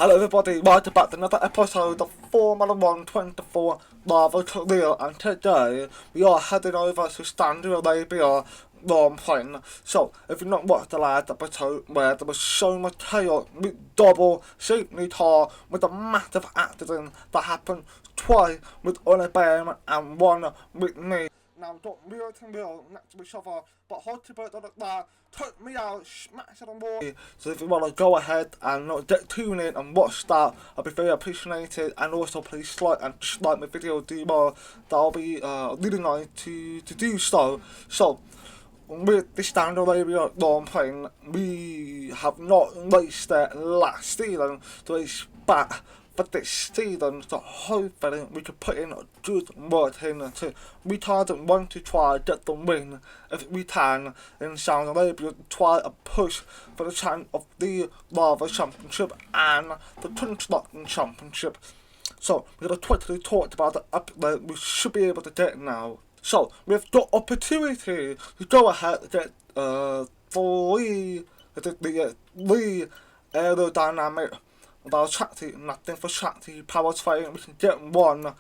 Hello everybody, welcome back to another episode of Formula 1 24 Marvel Career, and today we are heading over to Saudi Arabian Grand Prix. So, if you've not watched the last episode where there was so much chaos with double safety car with a massive accident that happened twice with Oli Behrman and one with me. Now, don't wheel to wheel next to each other, but hold to both like that, took me out, smash it on board. So if you want to go ahead and not get tuned in and watch that, I'll be very appreciated. And also please like and dislike my video, do more, that'll be leading on to do so. So, with the Saudi Arabian Grand Prix, we have not raced there last season, so it's back for this season, so hopefully we can put in a good work in to retard and want to try to get the win if we can in Saudi Arabia, try a push for the chance of the Lava Championship and the Construction Championship. So we're going to quickly talk about the update we should be able to get now. So we've got opportunity to go ahead and get three aerodynamic about Shakti, nothing for Shakti, powertrain, we can get one,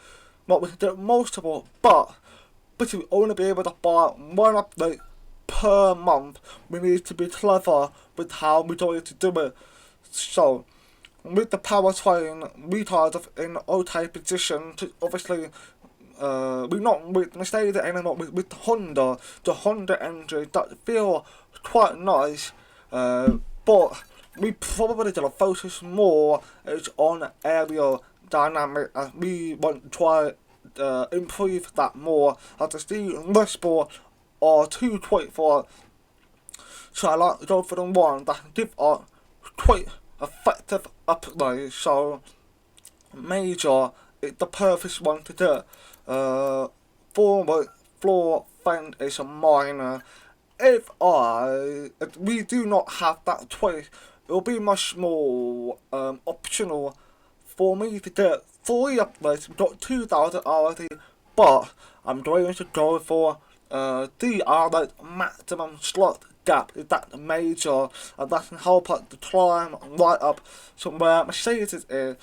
well we can get multiple, but we only be able to buy one update per month. We need to be clever with how we're going to do it. So, with the powertrain, we are in okay position to obviously, we're not with Mercedes anymore, with Honda, the Honda engine that feel quite nice, but we probably gonna focus more on aerodynamic, as we want to try improve that more. As the Steve Sport are too quick for, so I like to go for the one that can give us quite effective upgrades. So major is the perfect one to do. Forward floor fend is a minor. If we do not have that choice, it will be much more optional for me to get 3 upgrades. We've got 2,000 already, but I'm going to go for the outlet maximum slot gap. Is that major? And that can help us to climb right up to where Mercedes is.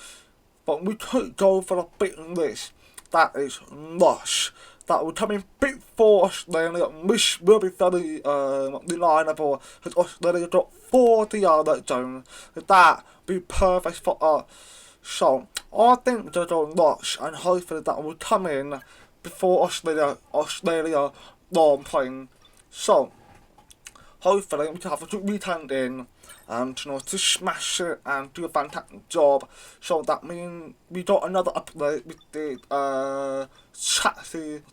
But we could go for a bit list. That is lush. That will come in big for Australia, which will be very reliable, because Australia got 40 outlet zones. That will be perfect for us. So, I think they're going lush, and hopefully that will come in before Australia Grand Prix. So, hopefully we can have a good weekend in, and to smash it and do a fantastic job. So that means we got another upgrade with the Chatti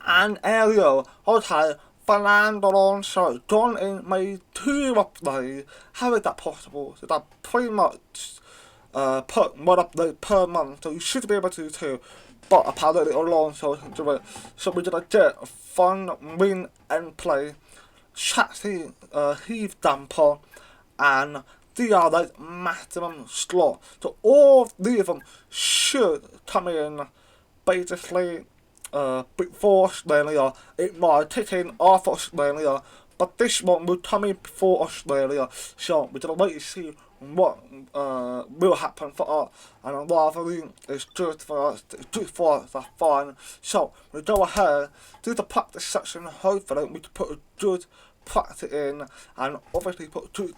and Aerial. Okay, Fernando Alonso gone in, made 2 upgrades. How is that possible? So that pretty much put 1 upgrade per month, so you should be able to too. But apparently Alonso can do it. So we're gonna get a fun win and play. Chassis heave damper and the maximum slot. So all 3 of them should come in basically before Australia. It might kick in after Australia, but this one will come in before Australia. So we're gonna wait to see what will happen for us, and I'm rather it's good for us, that's fine. So we go ahead, do the practice section, hopefully we can put a good practice in, and obviously put 2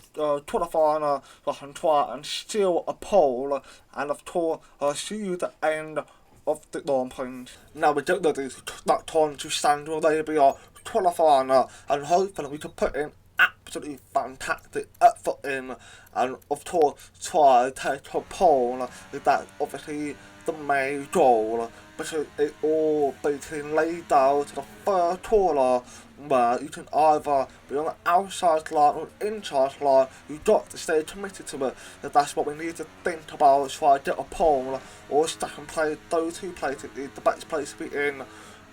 qualifying so I can try and steal a pole, and of course see the end of the Grand Prix. Now we get ready to that time to Saudi Arabia qualifying, and hopefully we can put in absolutely fantastic effort in, and of course try to take a pole. That's obviously the main goal, because it all basically laid down to the third corner, where you can either be on the outside line or inside line. You've got to stay committed to it. So that's what we need to think about, try to get a pole or second place. Those 2 places is the best place to be in.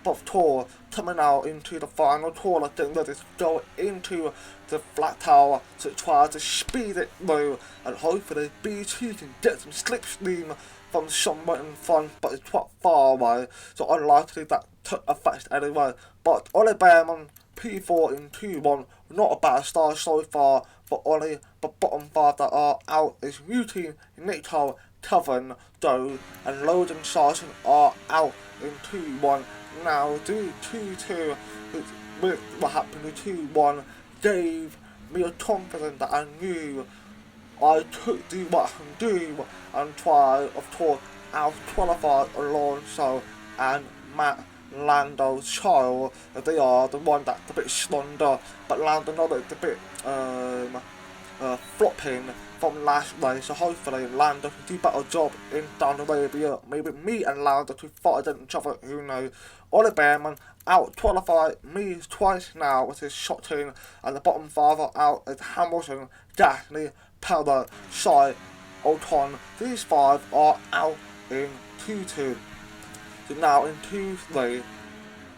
But of course, coming out into the final corner, getting ready to go into the flat tower to try to speed it through, and hopefully BT can get some slipstream from somewhere in front, but it's quite far away, so unlikely that took effect anyway. But Oli Behrman, P4 in 2-1, not a bad start so far for Oli but bottom 5 that are out is Routine, Nico, Coven, Doe, and Logan Sargent are out in 2-1. Now, do 2-2 with what happened in 2-1 gave me a confidence that I knew I could do what I can do and try, of course, out-qualify Alonso and Matt Lando's child. They are the one that's a bit slender, but Lando is a bit flopping from last race, so hopefully Lando can do a better job in Saudi Arabia. Maybe me and Lando to fight against each other, who knows. Ollie Behrman out-qualified me twice now with his shot team, and the bottom 5 are out as Hamilton, Gasly, Pelder, Shai, Ocon. These 5 are out in 2-2. So now in 2-3,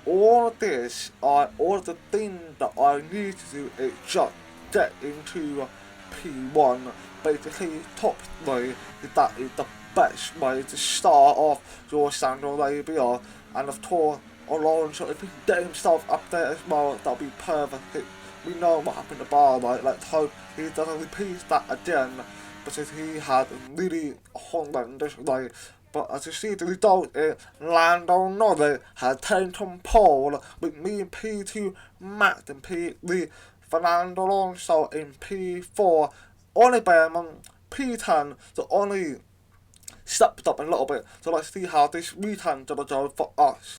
all of the things that I need to do is just get into P1. Basically, top 3, that is the best way to start off your Saudi Arabia. And of course, Alonso, if he can get himself up there as well, that'll be perfect. We know what happened to Bahrain, let's hope he doesn't repeat that again, because he had really horrendous way. But as you see, the result is Lando Norris has taken pole with me in P2, Matt in P3, Fernando Alonso in P4, Ollie Behrman P10, so only stepped up a little bit. So let's see how this weekend gonna go for us.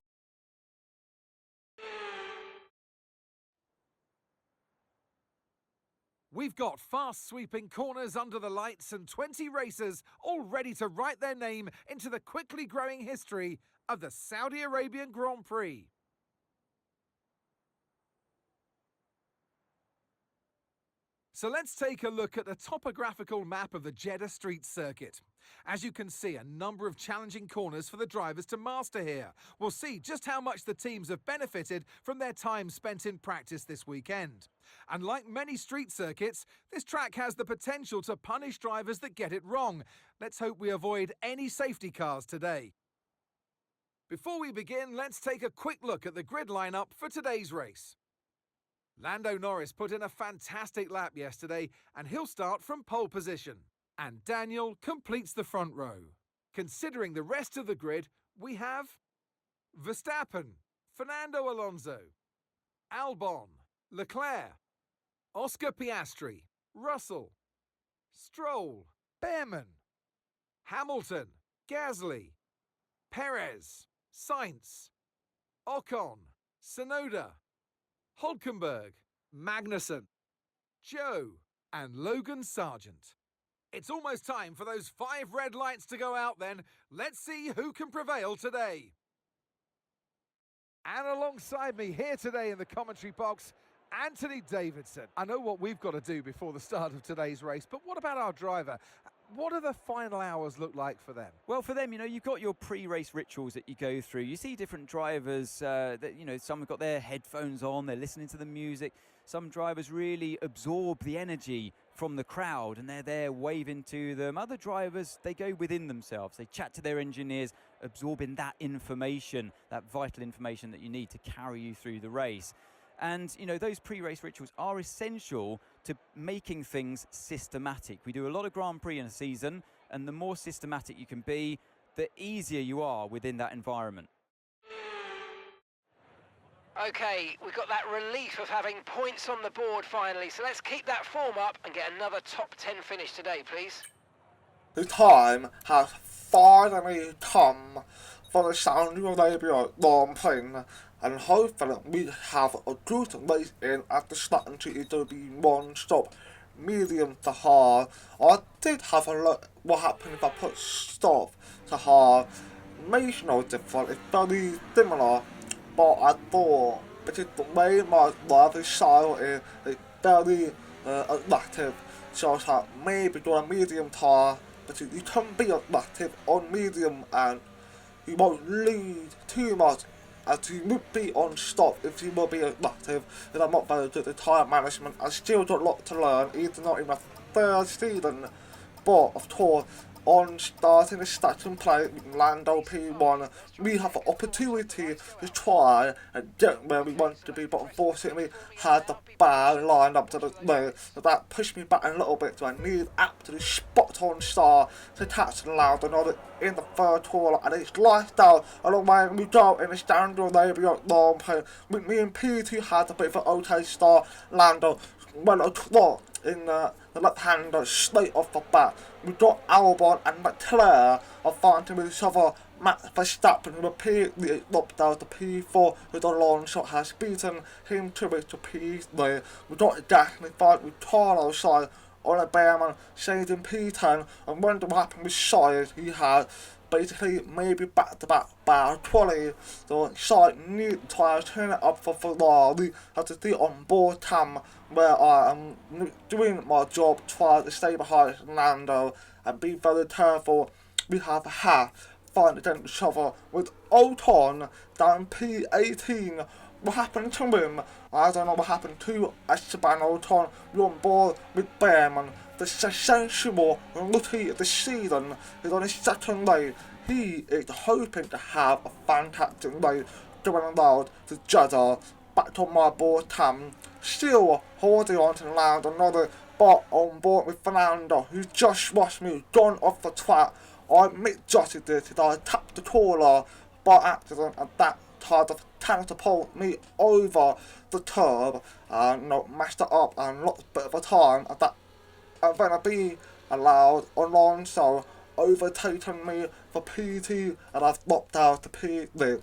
We've got fast sweeping corners under the lights and 20 racers all ready to write their name into the quickly growing history of the Saudi Arabian Grand Prix. So let's take a look at the topographical map of the Jeddah Street Circuit. As you can see, a number of challenging corners for the drivers to master here. We'll see just how much the teams have benefited from their time spent in practice this weekend. And like many street circuits, this track has the potential to punish drivers that get it wrong. Let's hope we avoid any safety cars today. Before we begin, let's take a quick look at the grid lineup for today's race. Lando Norris put in a fantastic lap yesterday, and he'll start from pole position. And Daniel completes the front row. Considering the rest of the grid, we have Verstappen, Fernando Alonso, Albon, Leclerc, Oscar Piastri, Russell, Stroll, Behrman, Hamilton, Gasly, Perez, Sainz, Ocon, Tsunoda, Hülkenberg, Magnussen, Joe, and Logan Sargent. It's almost time for those 5 red lights to go out then. Let's see who can prevail today. And alongside me here today in the commentary box, Anthony Davidson. I know what we've got to do before the start of today's race, but what about our driver? What do the final hours look like for them? Well, for them, you've got your pre-race rituals that you go through. You see different drivers that, some have got their headphones on, they're listening to the music. Some drivers really absorb the energy from the crowd and they're there waving to them. Other drivers, they go within themselves. They chat to their engineers, absorbing that information, that vital information that you need to carry you through the race. And, those pre-race rituals are essential to making things systematic. We do a lot of Grand Prix in a season, and the more systematic you can be, the easier you are within that environment. Okay, we've got that relief of having points on the board finally, so let's keep that form up and get another top 10 finish today, please. The time has finally come for the Saudi Arabian Grand Prix, and hopefully we have a good race in at the start and it will be one-stop medium to hard. I did have a look what happened if I put stop to hard. Makes no difference, it's very similar, but I thought because the way my driving style is very attractive, so I thought maybe do a medium tire, but you can be attractive on medium and you won't lose too much as you would be on stop if you will be attractive. And I'm not very good at tire management. I still got a lot to learn, even not in my third season. But of course, on starting the starting play Lando P1. We have an opportunity to try and get where we want to be, but unfortunately had the bar lined up to the way. So that pushed me back a little bit, so I need absolutely spot on star to catch Lando in the third tour, and it's lifestyle along the way we go in the Saudi Arabian Grand Prix. With me and P2 had a bit of an okay star. Lando went a trot in the left-hander straight off the bat. We got Albon and Leclerc are fighting with each other. Max Verstappen repeatedly dropped out to P4 with a long shot has beaten him to it to P3. We got Gasly fight with Carlos side on a Bearman shading P10 and wonder what happened with Sainz. He had basically maybe back-to-back bad quality, so Sainz need to try to turn it up for Ferrari. Have to do on board cam where I am doing my job, try to stay behind Lando and be very careful. We have had fight against each other with Ocon down P18. What happened to him? I don't know what happened to Esteban Ocon. We're on board with Bearman. The sensual rookie of the season is on his second race. He is hoping to have a fantastic race going around to Jeddah. Back on my board cam, still holding on to land another but on board with Fernando, who just watched me gone off the track. I misjudged it as I tapped the caller by accident, and that tried to catapult me over the curb and messed it up and lost a bit of a time, and that I'm gonna be allowed Alonso overtaking me for PT, and I've dropped out to P3.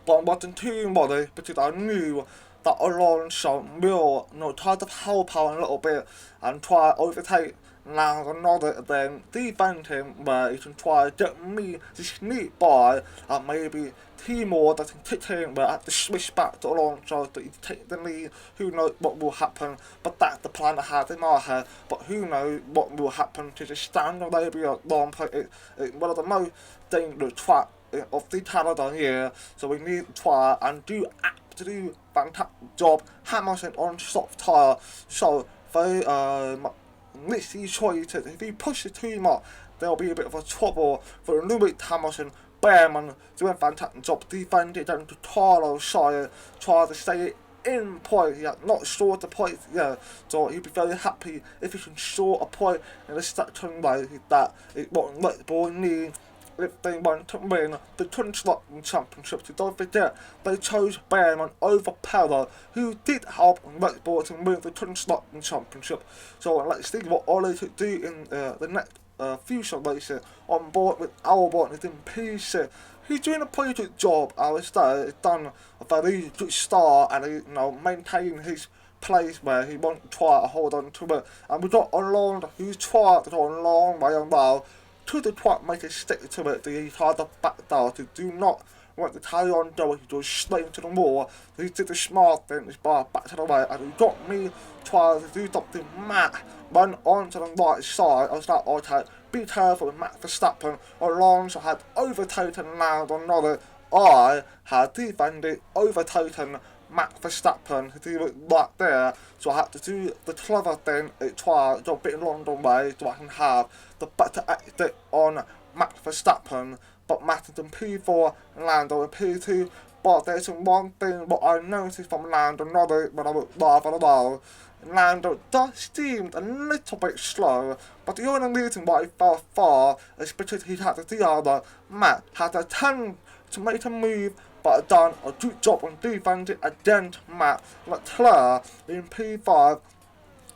But I wasn't too worried because I knew that Alonso will try to help out a little bit and try to overtake now another, then defend him where he can try to get me to sneak by, and maybe Timor doesn't kick in where I have to switch back to Alonso to take the lead. Who knows what will happen, but that's the plan I had in my head. But who knows what will happen to the Saudi Arabian Grand Prix. It's one of the most dangerous tracks of the Canada here, so we need to try and do absolute fantastic job. Hamilton on soft tyre, so they literally choices. If he pushes too much, there'll be a bit of a trouble for Lewis Hamilton. Bearman doing a fantastic job defending down to Carlos Sainz, try to stay in point. He has not scored the point yet, so he'd be very happy if he can score a point in the second race. That is what Red Bull need if they want to win the Constructors' Championship. So don't forget, they chose Bearman over Perez, who did help Red Bull to win the Constructors' Championship. So let's see what Ollie could do in the next future races on board with Albon is in PC. He's doing a pretty good job, I would say. He's done a very good start, and he maintained his place where he won't try to hold on to it. And we've got Alonso who's tried to go a long way around to the track, make it stick to it. He tried to back down, to do not want to carry on going, he goes straight into the wall. So he did the smart thing, this bar back to the right, and he got me trying to do something mad. Run onto the right side. I was like, okay, be careful with Max Verstappen. Alonso had overtaken Lando. I had defended, overtaken Max Verstappen. He was right there, so I had to do the clever thing, try to go a bit along the way so I can have the better exit on Max Verstappen. But Max in P4 and Lando in P2. But there's one thing what I noticed from Lando when I was live on the road. Lando does seem a little bit slow, but the only reason why he fell far is because he had the other. Matt had a attempt to make a move, but done a good job on defending against Matt Leclerc in P5.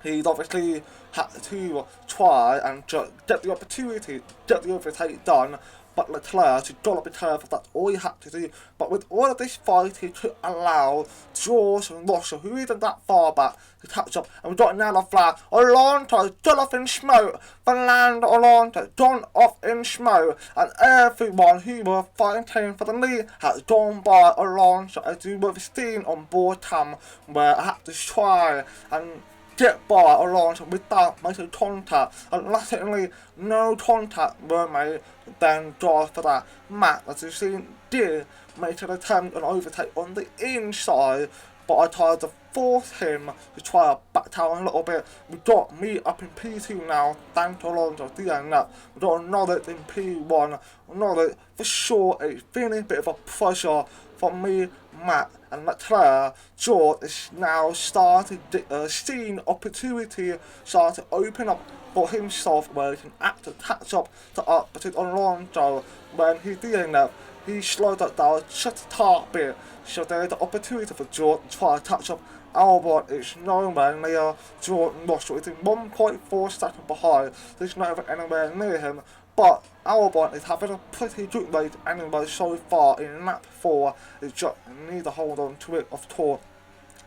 He's obviously had to try and get the opportunity, get the overtake done, but Leclerc to got to be careful, that's all he had to do. But with all of this fight, he could allow George and Russell, who isn't that far back, to catch up. And we've got another flag. Alonso gone off in smoke. Fernando Alonso gone off in smoke. And everyone who were fighting for the lead has gone by Alonso, as you would have seen on board cam, where I had to try and get by Alonso without making contact, and luckily no contact were made. Then drive for that. Matt, as you've seen, did make an attempt and overtake on the inside, but I tried to force him to try to back down a little bit. We got me up in P2 now, thanks to Alonso at the end. We got another in P1, another for sure. It's feeling a bit of a pressure for me, Matt, and Leclerc. George is now starting to see an opportunity, starting to open up for himself where he can actually catch up to opposite Alonso. When he's doing that, he slowed that down just a tad bit, so there's the opportunity for George to try to catch up. Albon is nowhere near Jordan Russell. It's in 1.4 seconds behind. There's not even anywhere near him. But Albon is having a pretty good race anyway so far in lap 4. He just needs to hold on to it, of course.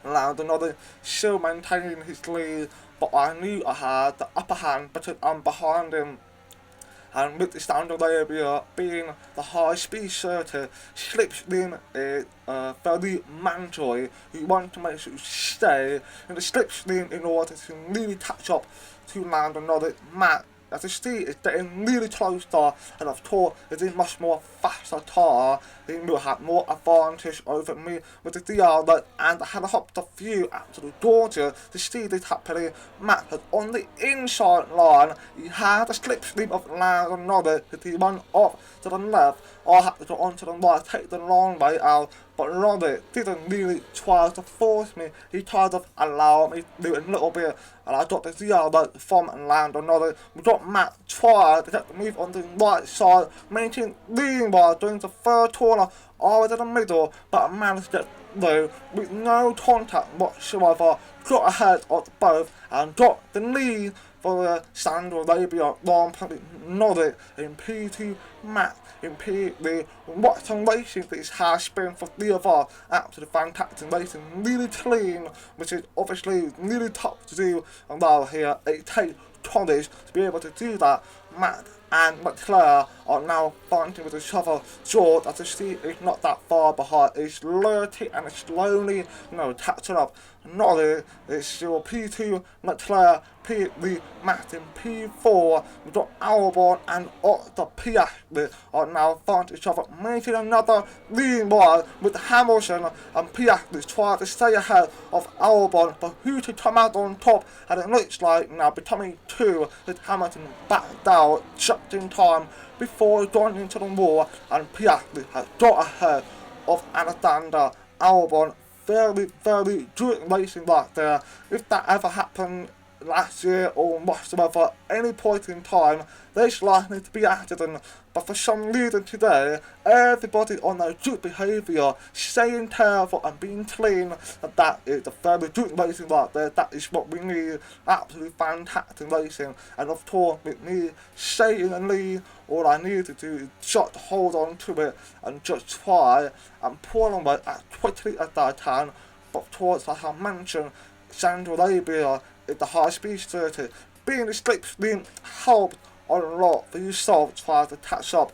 Allowed another, still maintaining his lead, but I knew I had the upper hand because I'm behind him. And with the Saudi Arabia being the high-speed circuit, slipstream is very mandatory. You want to make sure you stay in the slipstream in order to really catch up to land another match. As you see, it's getting really closer, and of course, it's a much more faster car. He will have more advantage over me with the DR, and the helicopter view absolutely gorgeous to see this happening. Matt has on the inside line, he had a slipstream of land another, that he went off to the left. I had to go onto the right, take the long way out, but Roddy didn't really try to force me. He tried to allow me to do it a little bit, and I got the DR from land another. We got Matt try to get the move on the right side, making lean while doing the third corner. I was in the middle, but I managed to get through with no contact whatsoever. Got ahead of both and got the lead for the Saudi Arabia Grand Prix. Nordic in P2, Matt in P3. What some racing this has been for the of us. Absolutely fantastic racing, really clean, which is obviously really tough to do around here. It takes college to be able to do that. Matt and Leclerc are now fighting with each other. George, as you see, is not that far behind. It's lurking and it's slowly, catching up. Norrie is still P2, Leclerc P3, Matt in P4. We've got Albon and Otto Piastri are now fighting each other, making another lean wide with Hamilton and Piastri trying to stay ahead of Albon, but who to come out on top, and it looks like now becoming 2 with Hamilton back down just in time before going into the wall, and Piastri has got ahead of Alexander Albon. Very, very good racing right there. If that ever happened last year or whatsoever, any point in time, there's likely to be accident. But for some reason today, everybody on their good behaviour, staying careful and being clean, and that is a very good racing right there. That is what we need. Absolutely fantastic racing. And of course, with me staying in the lead, all I need to do is just hold on to it and just try and pull away as quickly as I can. But of course, like I mentioned, Saudi Arabia is the high-speed circuit. Being the slipstream helps a lot for yourself to try to catch up.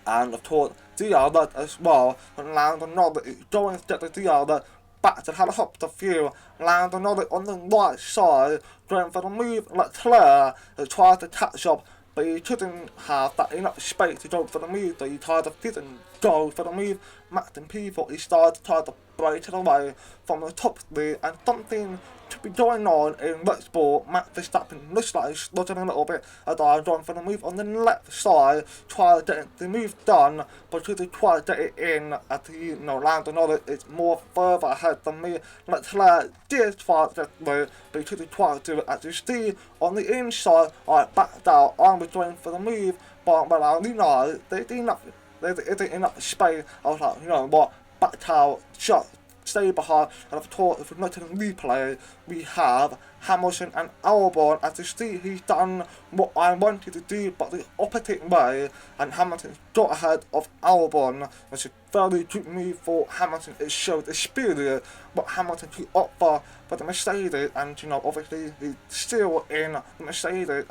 And of course, DR as well, and land another is going to get the DR back to the helicopter view, land another on the right side, going for the move. Leclerc has tried to catch up, but he couldn't have that enough space to go for the move, so he kind of didn't go for the move. Matt and people, he started to try to break it away from the top three, and something to be going on in Red Bull. Matt Verstappen looks like he's struggling a little bit as I'm going for the move on the left side, try to get the move done, but should he try to get it in at the land another, it's more further ahead than me. Leclerc did try to get through, but he should try to do it. As you see on the inside, I backed out, I was going for the move, but when I realised there isn't enough space, I was like, you know what, backed out, shut, stay behind. And of course, if we look at the replay, we have Hamilton and Albon. As you see, he's done what I wanted to do, but the opposite way, and Hamilton got ahead of Albon, which is a very good move for Hamilton. It showed experience, but Hamilton took up for the Mercedes, and obviously he's still in the Mercedes,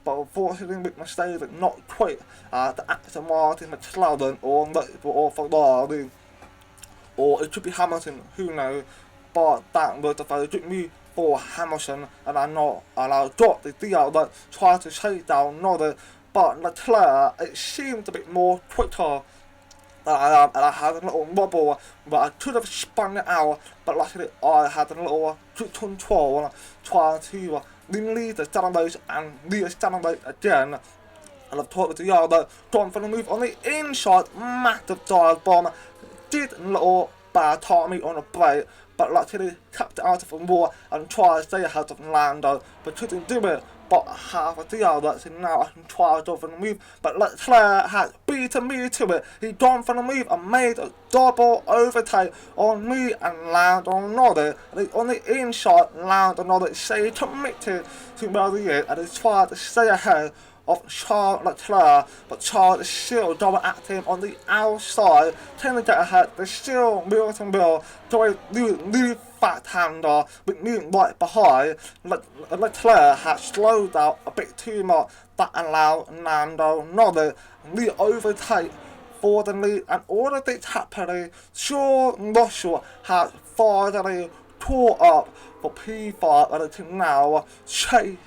but unfortunately with Mercedes, not quite the Aston Martin, McLaren, or Ferrari. Or it could be Hamilton, who knows, but that was a very good move for Hamilton, and I got the deal that tried to chase down Norris, but Leclerc, it seemed a bit more quicker and I had a little wobble, but I could have spun it out, but luckily I had a little good control, trying to lead the standard and lead the standard again. And I've talked with the other, gone for the move on the inside, massive dive bomb, did a little bad timing on the brake, but luckily kept it out of the wall and tried to stay ahead of Lando, but couldn't do it. But half of the other, so now I can try to go for the move, but Leclerc had beaten me to it. He gone for the move and made a double overtake on me and Lando another. And on the inside, Lando another stayed committed to where he is, and he tried to stay ahead of Charles Leclerc, but Charles is still going at him on the outside, trying to get ahead. They're still wheel to wheel, going new fat hander with me right behind. Leclerc has slowed down a bit too much, that allowed Lando another the overtake for the lead, and all of this happening, George Russell has finally caught up for P5 and it's now chase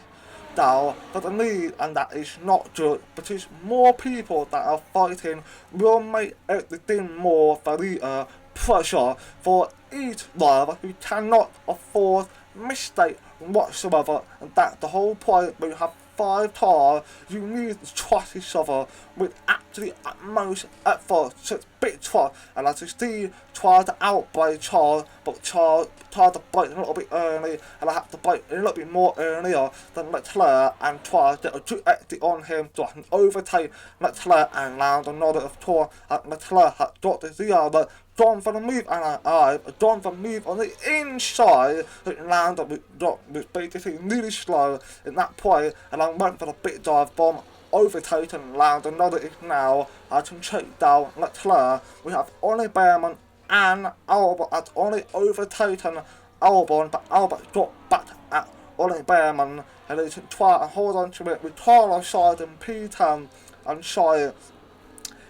down for the lead, and that is not good because more people that are fighting will make everything more very pressure for each driver who cannot afford mistake whatsoever, and that's the whole point. When you have 5 cars, you need to trust each other with actually utmost effort. So it's big trust, and as you see, tried to outbrake Charles, but Charles tried to brake a little bit early, and I had to brake a little bit more earlier than Leclerc and try to get a good exit on him so I can overtake Leclerc and land another of tour. And Leclerc had got the other, gone for the move, and I've gone for the move on the inside, that landed with basically really slow in that point, and I went for the big dive bomb, overtaken and landed another is now. I can check down Leclerc. We have only Behrman and Albert had only overtaken Albon, but Albert got back at Ollie Behrman, and he can try and hold on to it with Carlos side and P10 and Shire.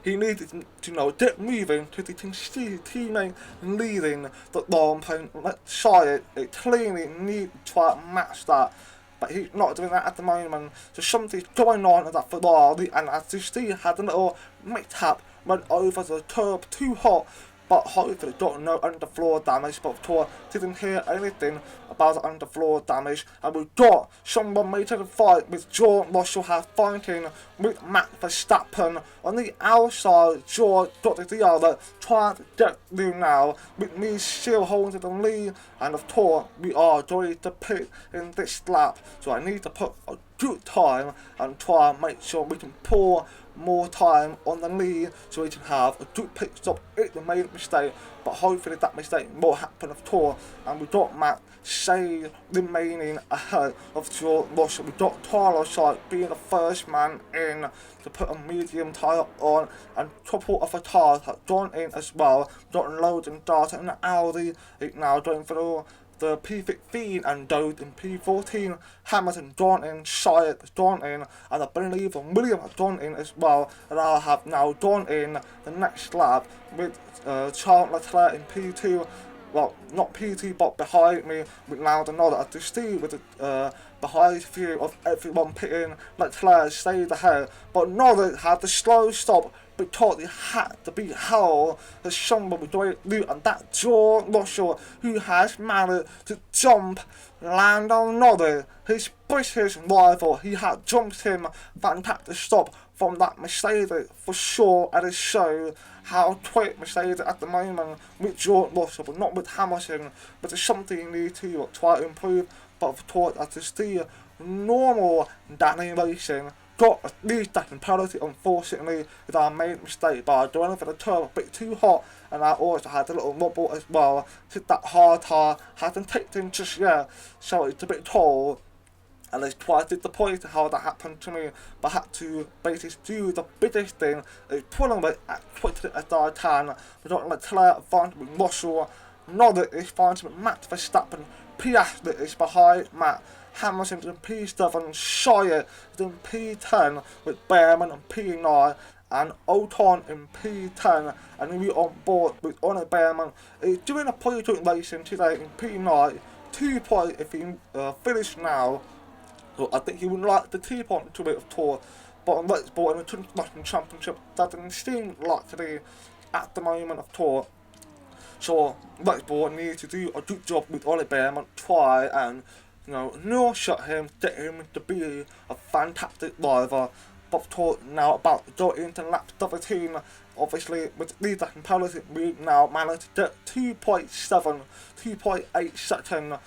He needed to, get moving because he can see his teammate leading the long point. Let's Shire, it clearly needs to try and match that, but he's not doing that at the moment. So something's going on in that Ferrari, and as you see, had a little mishap, went over the curb too hot, but hopefully got no underfloor damage, but of course didn't hear anything about the underfloor damage, and we got someone making a fight with George Russell has fighting with Max Verstappen on the outside. George got the other, trying to get through now, with me still holding the lead, and of course we are going to pit in this lap, so I need to put a good time and try and make sure we can pour more time on the lead so we can have a good pit stop if we made a mistake, but hopefully that mistake won't happen of course. And we got Matt Shea remaining ahead of George Russell. We got Carlos Sainz being the first man in to put a medium tyre on, and a couple of the cars have gone in as well. Got loading data in the Audi, it's now going for the P15 and Dode in P14, Hamilton gone in, Shire has gone in, and I believe William has gone in as well, and I have now gone in the next lap with Charles Leclerc in P2, well, not P2 but behind me, with now another as you see with the behind view of everyone pitting. Leclerc stayed ahead, but Norris had the slow stop because he had to be held as someone was going to do, and that George Russell, who has managed to jump Lando Norris, his British rival. He had jumped him, fantastic stop from that Mercedes for sure, and it shows how quick Mercedes at the moment with George Russell, but not with Hamilton, but it's something you need to try to improve. But of course, as you see, normal Danny racing got at least that penalty, unfortunately, with our main mistake by going for the turn a bit too hot, and I also had a little wobble as well. Hit that hard tire, hasn't taken just yet, so it's a bit cold. And it's quite disappointing how that happened to me, but I had to basically do the biggest thing, is pulling it as quickly as I can. We got Leclerc fighting with Russell, Norris is fighting with Max Verstappen, Piastri is behind Matt, Hamilton in P7, Shire is in P10 with Behrman in P9, and Ocon in P10, and we on board with Ollie Behrman. He's doing a pretty good racing today in P9, 2 points if he finished now. So I think he would like the 2 point to it of tour, but on Red Bull in the International Championship doesn't seem like to be at the moment of tour. So Red Bull need to do a good job with Oliver and try and nurture him, get him to be a fantastic driver. But talk now about going into lap 17. Obviously, with these penalties, we now managed to get 2.8 seconds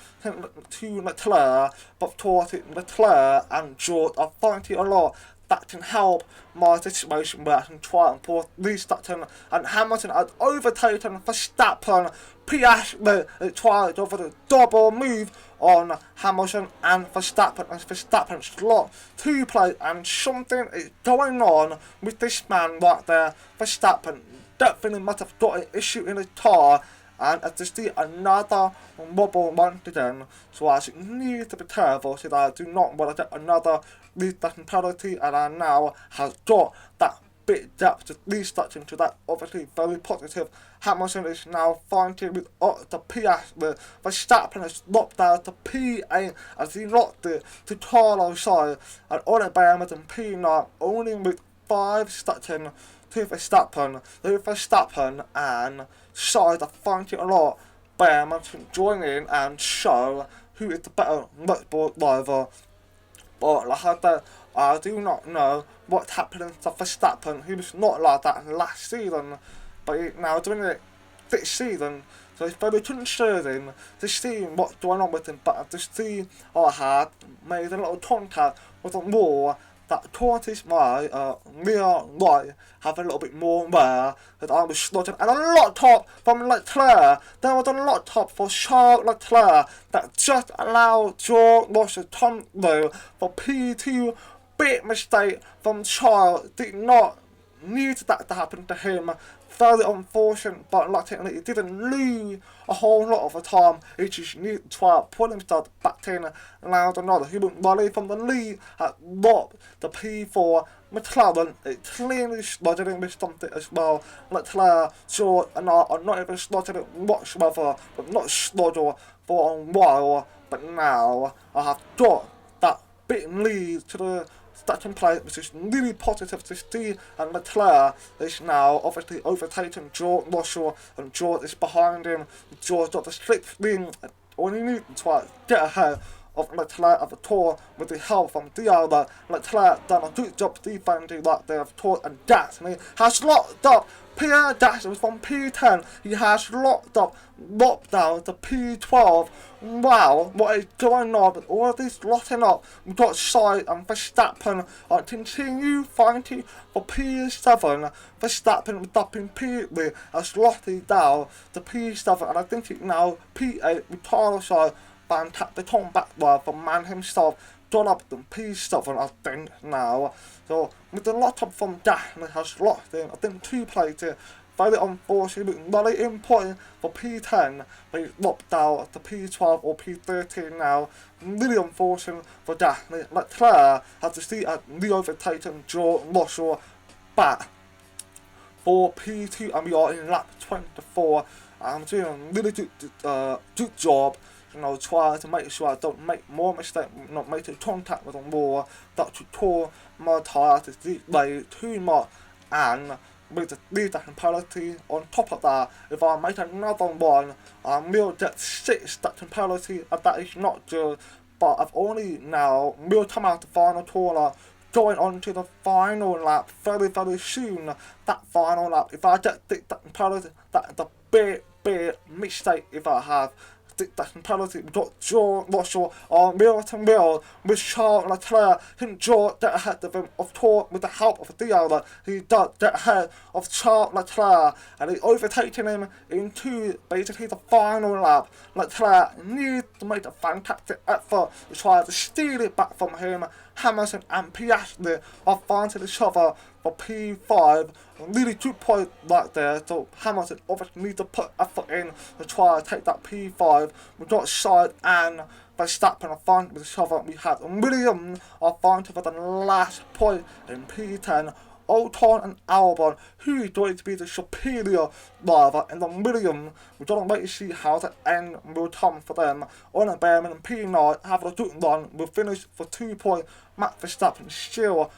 to Leclerc. But towards Leclerc and George are fighting a lot. That can help my situation where I can try and pull these Verstappen and Hamilton had overtaken Verstappen. Piastri tried over the double move on Hamilton and Verstappen as Verstappen slot 2 play, and something is going on with this man right there. Verstappen definitely must have got an issue in his car, and as to see another wobble once again, so I need to be careful so that I do not want to get another restart penalty, and I now has got that bit depth to restart into that obviously very positive. Hamilton is now fighting with the Piastri. Verstappen has locked out to P8 as he locked it to Carlos side, and Oliver and P9 only with 5 seconds to Verstappen. So Verstappen and Sainz are fighting a lot. Bam can join in and show who is the better Red Bull driver. But like I said, I do not know what's happening to Verstappen. He was not like that last season, but he's now doing it this season. So it's very concerning to see what's going on with him. But to see I had made a little contact with a wall that causes my rear light have a little bit more wear, that I was slotted, and a lot top from Leclerc. There was a lot top for Charles Leclerc that just allowed George Russell to come through for P2. Big mistake from Charles, did not need that to happen to him. Very unfortunate, but luckily he didn't lose a whole lot of the time. He just needed to try to pull himself back in and allowed another. He went rally from the lead at Rob, the P4. McLaren, it clearly slotted in with something as well. Leclerc, George and I are not even slotted in whatsoever, but not slotted for a while. But now I have got that bit lead to the second place, which is really positive to see, and Leclerc is now obviously overtaking George Russell, and George is behind him. George got the sixth win, and all he needs to try to get ahead of Leclerc at the tour with the help from the other. Leclerc done a good job defending right there of tour, and Gasly has locked up Pierre Gasly from P10. He has locked down to P12. Wow, what is going on with all of this locking up? We've got Sainz and Verstappen on continue fighting for P7. Verstappen with upping P3 has locked it down to P7, and I think it's now P8 with Carlos Sainz. Fantastic comeback there from man himself. Done up to P7, I think now. So with the lot up from Gasly has locked in, I think 2 places. Very unfortunate, very important for P10, but he's locked down to P12 or P13 now. Really unfortunate for Gasly. Leclerc has to see a re-overtaken George Russell back for P2, and we are in lap 24. I'm doing a really good job. Try to make sure I don't make more mistakes, not making contact with them more, that to tore my tyre to delay too much, and with the lead penalty on top of that, if I make another one, I will get 6 second penalty, and that is not good. But I've only now will come out the final corner, going on to the final lap very, very soon. That final lap, if I get the penalty, that's a big mistake if I have. That penalty, we've got George Russell on wheel to wheel with Charles Leclerc. Can George get ahead of him? Of course, with the help of the other, he does get ahead of Charles Leclerc, and he's overtaking him into basically the final lap. Leclerc needs to make a fantastic effort to try to steal it back from him. Hamilton and Piastri are fighting each other for P5. Really good point right there. So Hamilton obviously needs to put effort in to try to take that P5. We've got Sainz and Verstappen are fighting with each other. We have Williams are fighting for the last point in P10. Ocon and Albon, who is going to be the superior driver in the Williams. We don't wait to see how the end will come for them. On Behrman and P9 having a good run. We'll finish for 2 points. Max Verstappen still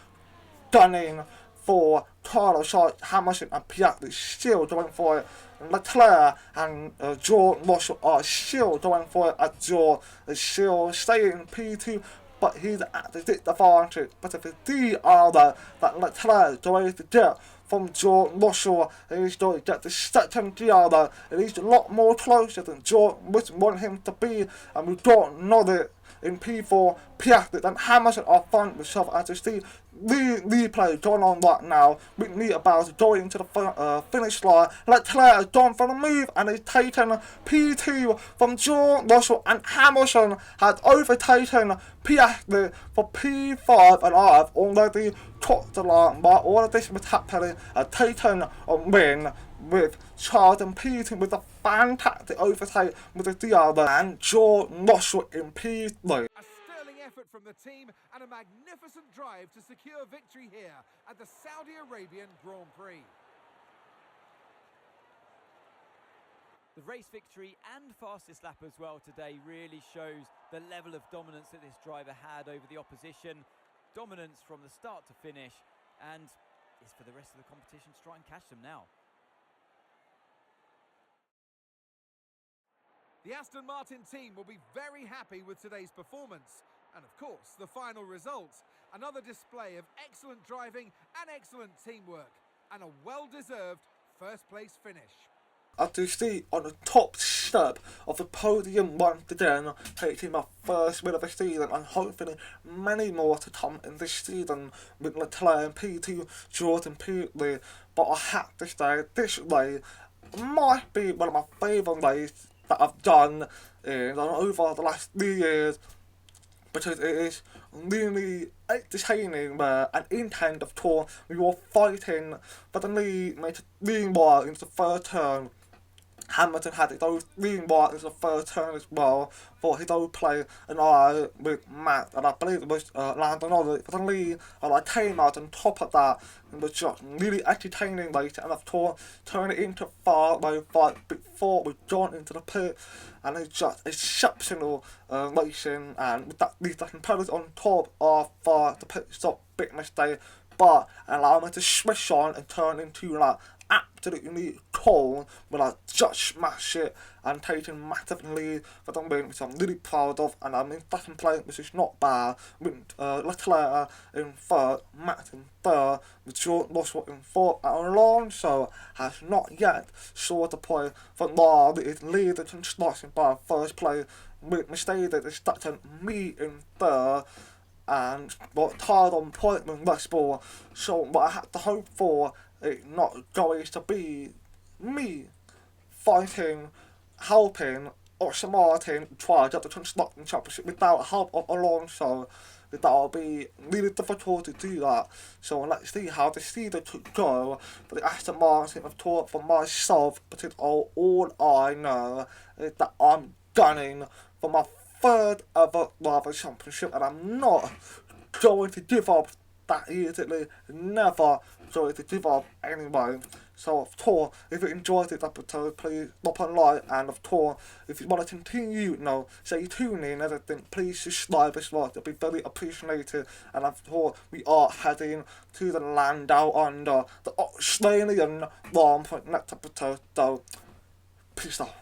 gunning for Carlos Sainz, Hamilton and Piastri still going for it. Leclerc and George Russell are still going for it, as George is still staying in P2, but he's at the disadvantage. But if it's the other that Leclerc is going to get from George Russell, and he's going to get the second other, and he's a lot more closer than George would want him to be, and we don't know it. In P4, Piastri and Hamilton are finding themselves as you see the replay going on right now. With me about to go into the finish line. Leclerc has gone for the move and he's taken P2 from George Russell, and Hamilton has overtaken Piastri for P5, and I've already crossed the line. But all of this was happening and taken a win with Charles and P2 with a fantastic overtake with the other, and George Russell in P3. A sterling effort from the team and a magnificent drive to secure victory here at the Saudi Arabian Grand Prix. The race victory and fastest lap as well today really shows the level of dominance that this driver had over the opposition. Dominance from the start to finish, and it's for the rest of the competition to try and catch them now. The Aston Martin team will be very happy with today's performance. And of course, the final results. Another display of excellent driving and excellent teamwork. And a well-deserved first place finish. As you see on the top step of the podium once again, taking my first win of the season, and hopefully many more to come in this season with Leclerc and P2, Jordan P3. But I have to say, this day might be one of my favourite days that I've done over the last 3 years, because it is really entertaining and intense. Of course, we were fighting for the lead, made it lean wide into the third turn. Hamilton had his own lean wide into the third turn as well for his own play, and I with Matt, and I believe it was Landon Norris for the lead, and I came out on top of that. It was just really entertaining later, and of course turned it into 5-5 before we joined into the pit, and it's just exceptional racing, and with that lead second pedals on top of the pit stop, big mistake, but allowed me to switch on and turn into like absolutely cold when I just smash it and taking massive lead for the win, which I'm really proud of, and I'm in second place, which is not bad, with Leclerc in third, Max in third, with George Russell in fourth, and Alonso has not yet scored the point for now. It is leading construction by first place, with Mercedes is starting me in third, and got tied on point with Red Bull. So what I had to hope for is not going to be me fighting, helping Aston Martin try to get the construction championship without help of Alonso. That will be really difficult to do that. So let's see how the season could go for the Aston Martin. Of course, for myself, because all I know is that I'm gunning for my third ever driver championship, and I'm not going to give up that easily. Never going to give up anyway. So of course, if you enjoyed this episode, please drop a like, and of course, if you want to continue, say tune in and everything, please subscribe as well. It'll be very appreciated. And of course, we are heading to the land down under the Australian Grand Prix next episode. So peace out.